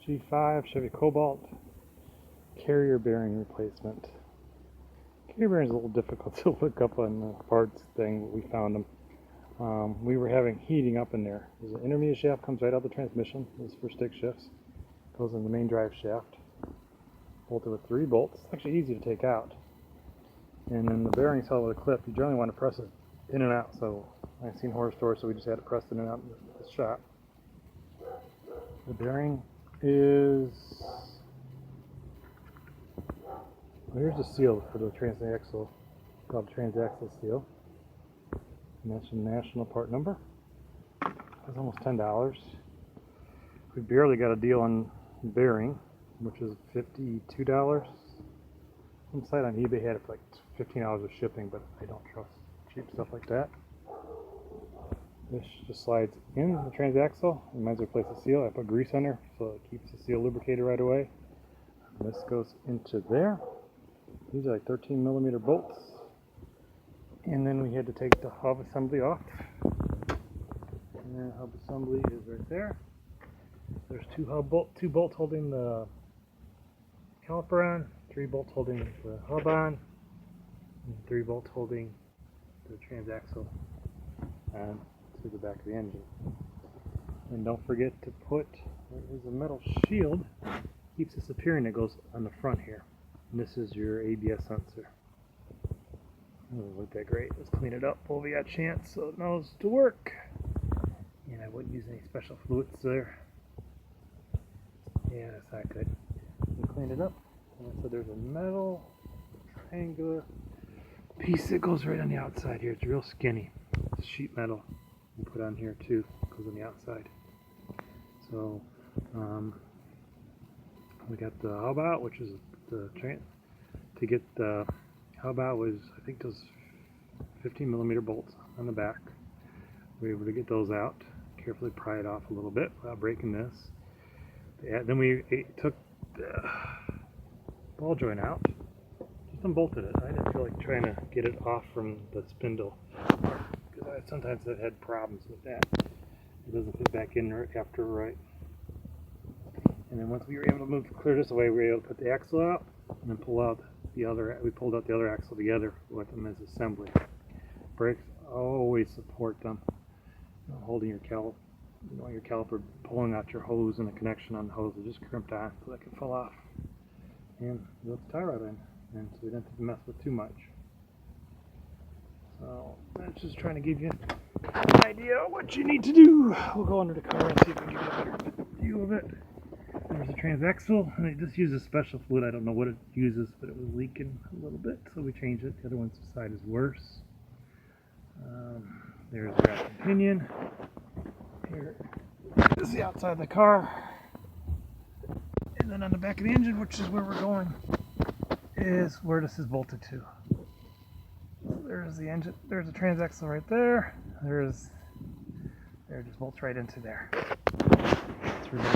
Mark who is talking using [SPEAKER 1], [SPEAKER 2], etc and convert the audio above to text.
[SPEAKER 1] G5 Chevy Cobalt carrier bearing replacement. Carrier bearing is a little difficult to look up on the parts thing, but we found them. We were having heating up in there. There's an intermediate shaft comes right out of the transmission. This is for stick shifts. Goes in the main drive shaft. Bolted with 3 bolts. It's actually easy to take out. And then the bearing's held with a clip. You generally want to press it in and out. So I've seen horror stories, so we just had it pressed in and out in the shop. The bearing is... Well, here's the seal for the transaxle, called transaxle seal. And that's the national part number. It's almost $10. We barely got a deal on bearing, which is $52. Some site on eBay had it for like $15 of shipping, but I don't trust cheap stuff like that. This just slides in the transaxle. Reminds me to replace the seal. I put grease on there so it keeps the seal lubricated right away. And this goes into there. These are like 13mm bolts. And then we had to take the hub assembly off. And the hub assembly is right there. There's two bolts holding the caliper on, 3 bolts holding the hub on, and 3 bolts holding the transaxle on to the back of the engine. And don't forget to put, there's a metal shield, keeps this appearing, that goes on the front here. And this is your ABS sensor. Doesn't look that great. Let's clean it up while we got a chance so it knows to work. And I wouldn't use any special fluids there. Yeah, that's not good. We cleaned it up. And so there's a metal triangular piece that goes right on the outside here. It's real skinny. It's sheet metal. We put on here too. It goes on the outside. So we got the hub out, which is the to get the hub out was, I think, those 15mm bolts on the back. We were able to get those out. Carefully pry it off a little bit without breaking this. Yeah, then we took the ball joint out, just unbolted it. I didn't feel like trying to get it off from the spindle because sometimes I've had problems with that. It doesn't fit back in right after right. And then once we were able to clear this away, we were able to put the axle out and then pull out the other. We pulled out the other axle together with them as assembly. Brakes, always support them. Holding your your caliper, pulling out your hose, and the connection on the hose will just crimped on so that can fall off. And let's tie rod in, and so we don't have to mess with too much. So that's just trying to give you an idea of what you need to do. We'll go under the car and see if we can get a better view of it. There's a transaxle, and it just uses special fluid. I don't know what it uses, but it was leaking a little bit, so we changed it. The other one's side is worse. There's the ratchet pinion. Here is the outside of the car. And then on the back of the engine, which is where we're going, is where this is bolted to. So there's the engine. There's the transaxle right there. There just bolts right into there.